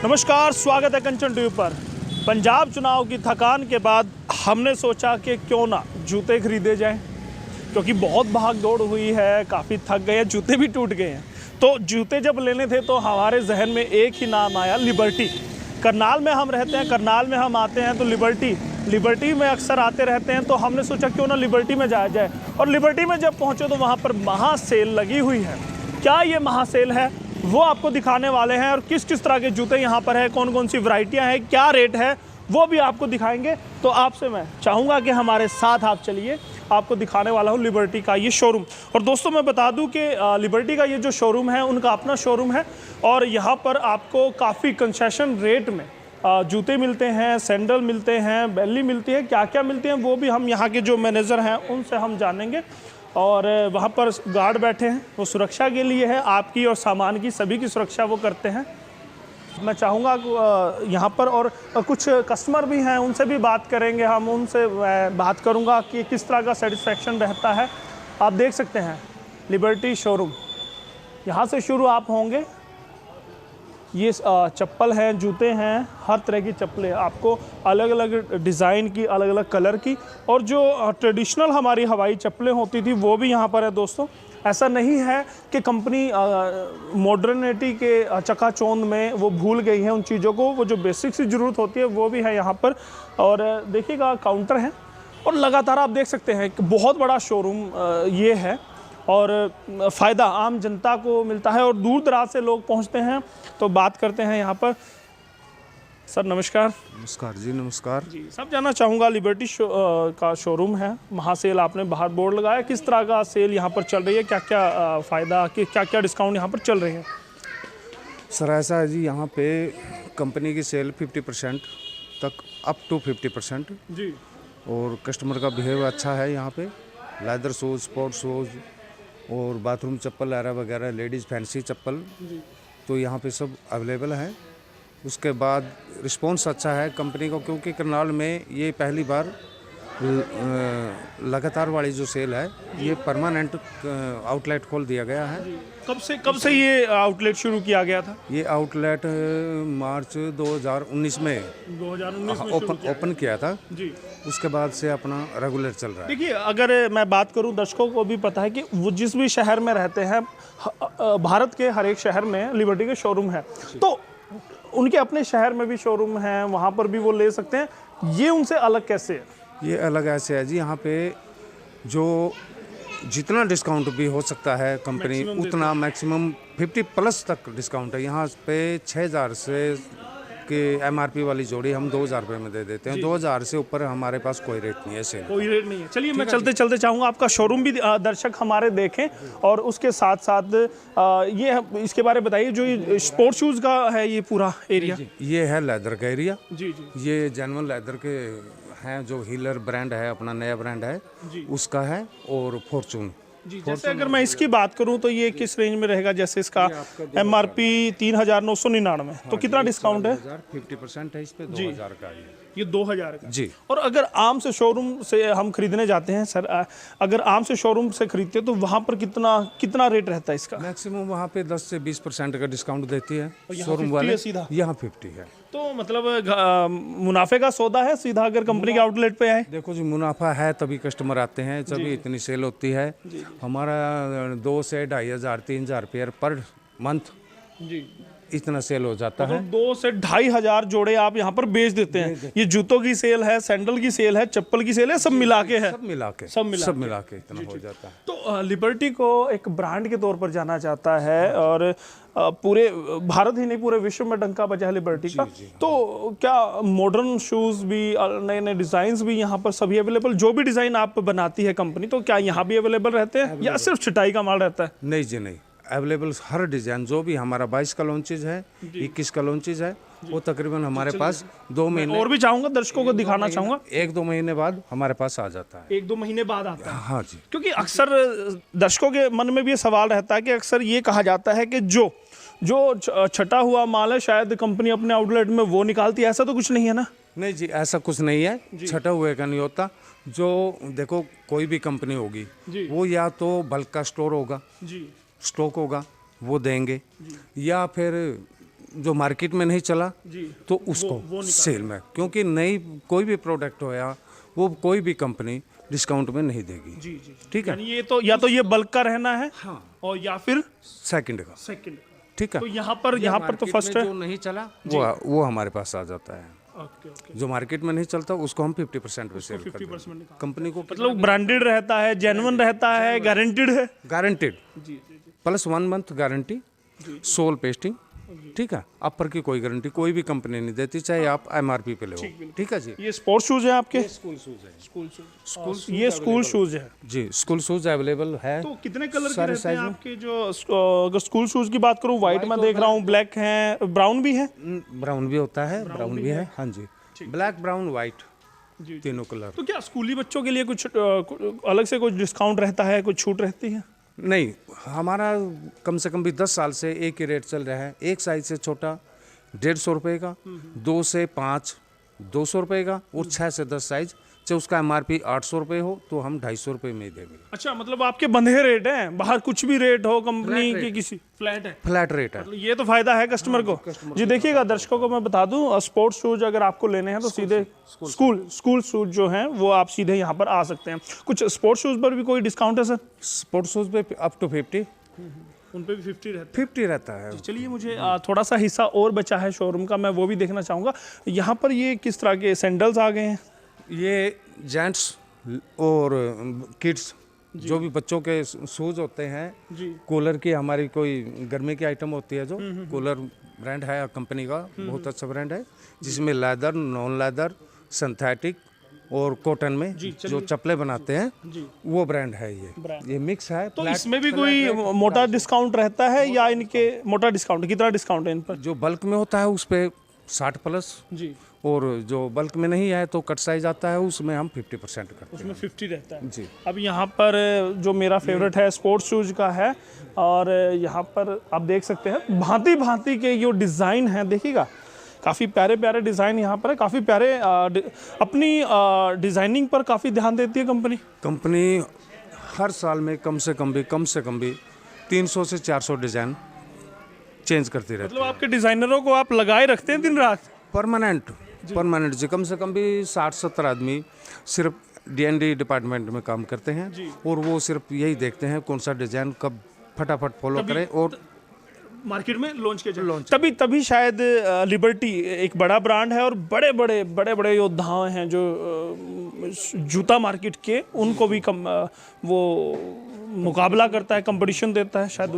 नमस्कार, स्वागत है कंचन टीवी पर। पंजाब चुनाव की थकान के बाद हमने सोचा कि क्यों ना जूते खरीदे जाएं, क्योंकि बहुत भाग दौड़ हुई है, काफ़ी थक गए हैं, जूते भी टूट गए हैं। तो जूते जब लेने थे तो हमारे जहन में एक ही नाम आया, लिबर्टी। करनाल में हम रहते हैं, करनाल में हम आते हैं तो लिबर्टी में अक्सर आते रहते हैं, तो हमने सोचा क्यों ना लिबर्टी में जाया जाए। और लिबर्टी में जब पहुँचे तो वहाँ पर महा सेल लगी हुई है। क्या ये महा सेल है वो आपको दिखाने वाले हैं, और किस किस तरह के जूते यहाँ पर है, कौन कौन सी वैरायटियाँ हैं, क्या रेट है, वो भी आपको दिखाएंगे। तो आपसे मैं चाहूँगा कि हमारे साथ आप चलिए, आपको दिखाने वाला हूँ लिबर्टी का ये शोरूम। और दोस्तों मैं बता दूं कि लिबर्टी का ये जो शोरूम है उनका अपना शोरूम है, और यहाँ पर आपको काफ़ी कंसेशन रेट में जूते मिलते हैं, सैंडल मिलते हैं, बेली मिलती है, क्या क्या मिलती हैं वो भी हम यहाँ के जो मैनेजर हैं उनसे हम जानेंगे। और वहाँ पर गार्ड बैठे हैं, वो सुरक्षा के लिए है, आपकी और सामान की सभी की सुरक्षा वो करते हैं। मैं चाहूँगा यहाँ पर और कुछ कस्टमर भी हैं, उनसे भी बात करेंगे हम, उनसे बात करूँगा कि किस तरह का सेटिस्फेक्शन रहता है। आप देख सकते हैं लिबर्टी शोरूम, यहाँ से शुरू आप होंगे। ये चप्पल हैं, जूते हैं, हर तरह की चप्पलें आपको अलग अलग डिज़ाइन की, अलग अलग कलर की, और जो ट्रेडिशनल हमारी हवाई चप्पलें होती थी वो भी यहाँ पर है। दोस्तों ऐसा नहीं है कि कंपनी मॉडर्निटी के चकाचौंध में वो भूल गई है उन चीज़ों को, वो जो बेसिक सी ज़रूरत होती है वो भी है यहाँ पर। और देखिएगा काउंटर है, और लगातार आप देख सकते हैं कि बहुत बड़ा शोरूम ये है, और फ़ायदा आम जनता को मिलता है, और दूर दराज से लोग पहुंचते हैं। तो बात करते हैं यहाँ पर। सर नमस्कार। नमस्कार जी, नमस्कार जी। सब जानना चाहूँगा, लिबर्टी का शोरूम है, महासेल आपने बाहर बोर्ड लगाया, किस तरह का सेल यहाँ पर चल रही है, क्या क्या फ़ायदा, क्या क्या डिस्काउंट यहाँ पर चल रहे हैं? सर ऐसा है जी, यहाँ पे कंपनी की सेल 50% तक, अप टू 50% जी। और कस्टमर का बिहेव अच्छा है यहाँ पे। लेदर शूज़, स्पोर्ट शूज़ और बाथरूम चप्पल वगैरह, लेडीज़ फैंसी चप्पल, तो यहाँ पे सब अवेलेबल है। उसके बाद रिस्पॉन्स अच्छा है कंपनी को, क्योंकि करनाल में ये पहली बार लगातार वाली जो सेल है ये परमानेंट आउटलेट खोल दिया गया है। कब से ये आउटलेट शुरू किया गया था? ये आउटलेट मार्च 2019 में 2019 में ओपन किया था जी। उसके बाद से अपना रेगुलर चल रहा है। देखिए, अगर मैं बात करूं, दर्शकों को भी पता है कि वो जिस भी शहर में रहते हैं, भारत के हर एक शहर में लिबर्टी के शोरूम है, तो उनके अपने शहर में भी शोरूम है, वहाँ पर भी वो ले सकते हैं। ये उनसे अलग कैसे है? ये अलग ऐसे है जी, यहाँ पे जो जितना डिस्काउंट भी हो सकता है कंपनी उतना मैक्सिमम 50+ तक डिस्काउंट है। यहाँ पे 6000 से कि MRP वाली जोड़ी हम 2000 रुपये में दे देते हैं। 2000 से ऊपर हमारे पास कोई रेट नहीं है, सेल कोई रेट नहीं है। चलिए, मैं चलते चलते चाहूँगा आपका शोरूम भी दर्शक हमारे देखें, और उसके साथ साथ ये इसके बारे में बताइए, जो ये स्पोर्ट शूज़ का है ये पूरा एरिया। ये है लेदर का एरिया। जी जी। ये जेन्युइन लेदर के हैं, जो हीलर ब्रांड है, अपना नया ब्रांड है उसका है, और फॉर्चून। जी, जैसे अगर मैं इसकी बात करूं तो ये किस रेंज में रहेगा? जैसे इसका MRP 3999, तो कितना डिस्काउंट है? 50% है इस पे, 2000 का ये 2000 का जी। और अगर आम से शोरूम से हम खरीदने जाते हैं सर, अगर आम से शोरूम से खरीदते हैं तो वहाँ पर कितना रेट रहता है इसका? मैक्सिमम वहाँ पे 10 से 20% का डिस्काउंट देती है शोरूम 50 वाले। है सीधा? यहाँ 50 है। तो मतलब मुनाफे का सौदा है सीधा, अगर कंपनी के आउटलेट पे आए। देखो जी, मुनाफा है तभी कस्टमर आते हैं, तभी इतनी सेल होती है। हमारा 2 से 2500 3000 पेयर पर मंथ जी इतना सेल हो जाता है। 2 से 2500 जोड़े आप यहाँ पर बेच देते हैं। ये जूतों की सेल है, सैंडल की सेल है, चप्पल की सेल है, सब मिला के है। सब मिला के इतना हो जाता है। तो लिबर्टी को एक ब्रांड के तौर पर जाना जाता है, और पूरे भारत ही नहीं पूरे विश्व में डंका बजा है लिबर्टी का। तो क्या मॉडर्न शूज़ भी, नए नए डिज़ाइंस भी यहाँ पर सभी अवेलेबल? जो भी डिज़ाइन आप बनाती है कंपनी, तो क्या यहाँ भी अवेलेबल रहते हैं या सिर्फ छटाई का माल रहता है? नहीं जी, नहीं, अवेलेबल हर डिज़ाइन। जो भी हमारा 22 का लॉन्चेज है, 21 का लॉन्चेज है, वो तकरीबन हमारे पास 2 महीने, और भी चाहूँगा दर्शकों को दिखाना चाहूँगा, 1-2 महीने बाद हमारे पास आ जाता है। 1-2 महीने बाद आता है। हाँ जी। क्योंकि अक्सर दर्शकों के मन में भी ये सवाल रहता है कि अक्सर ये कहा जाता है कि जो छटा हुआ माल है शायद कंपनी अपने आउटलेट में वो निकालती है, ऐसा तो कुछ नहीं है ना? नहीं जी, ऐसा कुछ नहीं है, छटा हुए का नहीं होता। जो देखो, कोई भी कंपनी होगी वो या तो बल्क का स्टोर होगा, स्टॉक होगा, वो देंगे, या फिर जो मार्केट में नहीं चला जी तो उसको सेल में, क्योंकि नई कोई भी प्रोडक्ट हो या वो कोई भी कंपनी डिस्काउंट में नहीं देगी। जी जी ठीक है, यानी ये तो या तो ये बल्क का रहना है और या फिर सेकंड का। सेकंड। ठीक है, तो यहाँ पर तो मार्केट फर्स्ट में है। जो नहीं चला वो हमारे पास आ जाता है। Okay okay. जो मार्केट में नहीं चलता उसको हम 50% पे सेल करते 50% हैं। निकाल। कंपनी को मतलब ब्रांडेड रहता है, जेन्युइन रहता है, गारंटेड है। Guaranteed G G G plus 1 month guarantee, sole pasting. ठीक है, अपर की कोई गारंटी कोई भी कंपनी नहीं देती, चाहे आप MRP पे ले हो। ठीक है जी। ये स्पोर्ट्स शूज है आपके? स्कूल शूज है। स्कूल ये स्कूल शूज है जी, स्कूल शूज अवेलेबल है। तो कितने कलर के सारे रहते हैं size में। आपके? जो अगर स्कूल शूज की बात करूँ, व्हाइट में देख रहा हूँ, ब्लैक है, ब्राउन भी है। ब्राउन भी होता है, ब्राउन भी है। हाँ जी, ब्लैक ब्राउन व्हाइट जी। तीनों कलर। तो क्या स्कूली बच्चों के लिए कुछ अलग से कुछ डिस्काउंट रहता है, कुछ छूट रहती है? नहीं, हमारा कम से कम भी 10 साल से एक ही रेट चल रहा है। एक साइज से छोटा 150 रुपये का, 2 से 5 200 रुपये का, और 6 से 10 साइज चाहे उसका MRP 800 रुपये हो तो हम 250 रुपये में ही देंगे। अच्छा, मतलब आपके बंधे रेट हैं, बाहर कुछ भी रेट हो कंपनी की किसी फ्लैट है? फ्लैट रेट है। मतलब ये तो फायदा है कस्टमर को। जी देखिएगा दर्शकों को मैं बता दूं, स्पोर्ट्स शूज अगर आपको लेने हैं तो सीधे स्कूल शूज जो हैं वो आप सीधे यहाँ पर आ सकते हैं। कुछ स्पोर्ट्स शूज पर भी कोई डिस्काउंट है सर? स्पोर्ट्स शूज पे अप टू 50 उन पे भी 50 रहता है। 50 रहता है। चलिए, मुझे थोड़ा सा हिस्सा और बचा है शोरूम का, मैं वो भी देखना चाहूँगा। यहाँ पर ये किस तरह के सैंडल्स आ गए हैं? ये जेंट्स और किड्स जो भी बच्चों के शूज होते हैं। जी। कूलर की हमारी कोई गर्मी की आइटम होती है, जो कूलर ब्रांड है कंपनी का, बहुत अच्छा ब्रांड है, जिसमें लेदर, नॉन लेदर, सिंथेटिक और कॉटन में जो चप्पलें बनाते हैं वो ब्रांड है। ये मिक्स है। तो इसमें भी कोई मोटा डिस्काउंट रहता है या इनके मोटा डिस्काउंट कितना डिस्काउंट है इन पर? जो बल्क में होता है उस पर 60 प्लस जी, और जो बल्क में नहीं है तो कट साइज आता है उसमें हम 50% करते हैं। उसमें 50 रहता है जी। अब यहाँ पर जो मेरा फेवरेट है स्पोर्ट्स शूज का है, और यहाँ पर आप देख सकते हैं भांति भांति के जो डिज़ाइन हैं, देखिएगा काफ़ी प्यारे प्यारे डिज़ाइन यहाँ पर है, काफ़ी प्यारे अपनी डिज़ाइनिंग पर काफ़ी ध्यान देती है कंपनी। हर साल में कम से कम भी 300 से 400 डिज़ाइन चेंज करती रहती मतलब आपके डिज़ाइनरों को आप लगाए रखते हैं दिन रात? परमानेंट जी, कम से कम भी 60-70 आदमी सिर्फ D&D डिपार्टमेंट में काम करते हैं, और वो सिर्फ यही देखते हैं कौन सा डिज़ाइन कब फटाफट फॉलो करें और मार्केट में लॉन्च किया जाए। तभी शायद लिबर्टी एक बड़ा ब्रांड है और बड़े बड़े योद्धा हैं जो जूता मार्केट के, उनको भी वो मुकाबला करता है, कंपटीशन देता है, शायद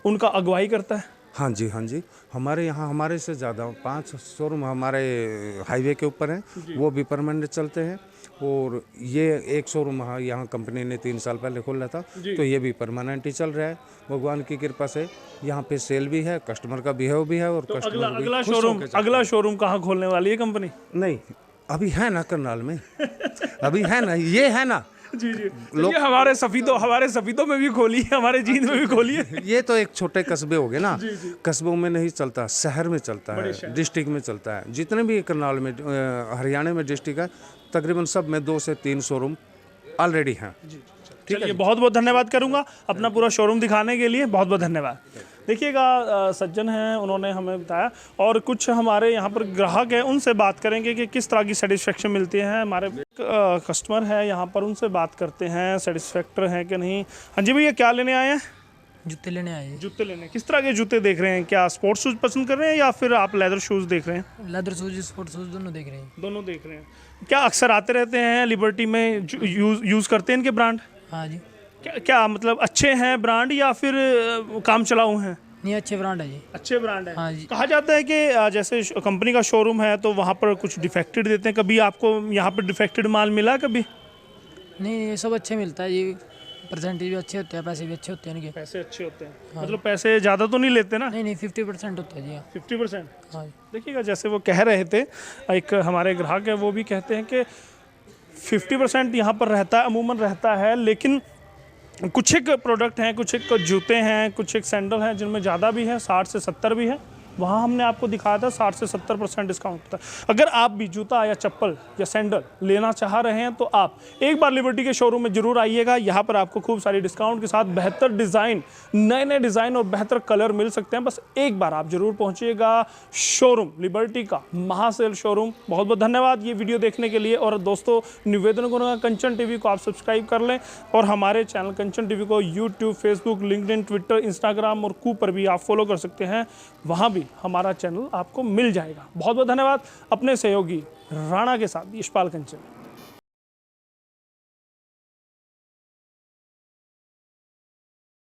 उनका अगुवाई करता है। हाँ जी, हमारे यहाँ हमारे से ज़्यादा 5 शोरूम हमारे हाईवे के ऊपर हैं, वो भी परमानेंट चलते हैं, और ये एक शोरूम यहाँ कंपनी ने 3 साल पहले खोला था, तो ये भी परमानेंट ही चल रहा है। भगवान की कृपा से यहाँ पे सेल भी है, कस्टमर का बिहेव भी है, और तो कस्टमर अगला शोरूम कहाँ खोलने वाली है कंपनी? नहीं, अभी है ना करनाल में अभी है ना, ये है ना जी लोग हमारे सफीदों में भी खोली है, हमारे जींद में भी खोली है। ये तो एक छोटे कस्बे हो गए ना, कस्बों में नहीं चलता, शहर में चलता है, डिस्ट्रिक्ट में चलता है। जितने भी करनाल में हरियाणा में डिस्ट्रिक्ट है, तकरीबन सब में 2 से 3 शोरूम ऑलरेडी हैं। चलिए, बहुत बहुत धन्यवाद करूंगा अपना पूरा शोरूम दिखाने के लिए, बहुत बहुत धन्यवाद। देखिएगा सज्जन हैं, उन्होंने हमें बताया, और कुछ हमारे यहाँ पर ग्राहक हैं, उनसे बात करेंगे कि किस तरह की सेटिस्फेक्शन मिलती है। हमारे कस्टमर है यहाँ पर, उनसे बात करते हैं सेटिस्फैक्टर हैं कि नहीं। हाँ जी भैया, क्या लेने आए हैं? जूते लेने आए हैं। जूते लेने, किस तरह के जूते देख रहे हैं? क्या स्पोर्ट्स शूज़ पसंद कर रहे हैं या फिर आप लेदर शूज़ देख रहे हैं? लेदर शूज, स्पोर्ट्स शूज दोनों देख रहे हैं। दोनों देख रहे हैं। क्या अक्सर आते रहते हैं लिबर्टी में, यूज़ करते हैं इनके ब्रांड? हाँ जी। क्या मतलब अच्छे हैं ब्रांड या फिर काम चलाऊ हैं? नहीं, अच्छे ब्रांड है जी। अच्छे ब्रांड है। हाँ जी। कहा जाता है कि जैसे कंपनी का शोरूम है तो वहाँ पर कुछ डिफेक्टेड देते हैं, कभी आपको यहाँ पर डिफेक्टेड माल मिला कभी? नहीं, ये सब अच्छे मिलता है जी, परसेंटेज भी अच्छे होते हैं, पैसे भी अच्छे होते हैं इनके। पैसे अच्छे होते हैं? हाँ। मतलब पैसे ज़्यादा तो नहीं लेते ना? नहीं, 50% होता है जी। 50%? हाँ। देखिएगा, जैसे वो कह रहे थे, एक हमारे ग्राहक है वो भी कहते हैं कि 50% यहाँ पर रहता है, अमूमन रहता है, लेकिन कुछ एक प्रोडक्ट हैं, कुछ एक जूते हैं, कुछ एक सैंडल हैं जिनमें ज़्यादा भी है, 60 से 70 भी है, वहाँ हमने आपको दिखाया था 60 से 70% डिस्काउंट था। अगर आप भी जूता या चप्पल या सैंडल लेना चाह रहे हैं तो आप एक बार लिबर्टी के शोरूम में जरूर आइएगा। यहाँ पर आपको खूब सारी डिस्काउंट के साथ बेहतर डिज़ाइन, नए नए डिज़ाइन और बेहतर कलर मिल सकते हैं। बस एक बार आप जरूर पहुँचिएगा शोरूम लिबर्टी का, महासेल शोरूम। बहुत बहुत धन्यवाद ये वीडियो देखने के लिए। और दोस्तों निवेदन करूँगा कंचन टीवी को आप सब्सक्राइब कर लें और हमारे चैनल कंचन टीवी को YouTube, Facebook, LinkedIn, Twitter, Instagram और कू पर भी आप फॉलो कर सकते हैं। वहाँ भी हमारा चैनल आपको मिल जाएगा। बहुत बहुत धन्यवाद। अपने सहयोगी राणा के साथ यशपाल कंचन।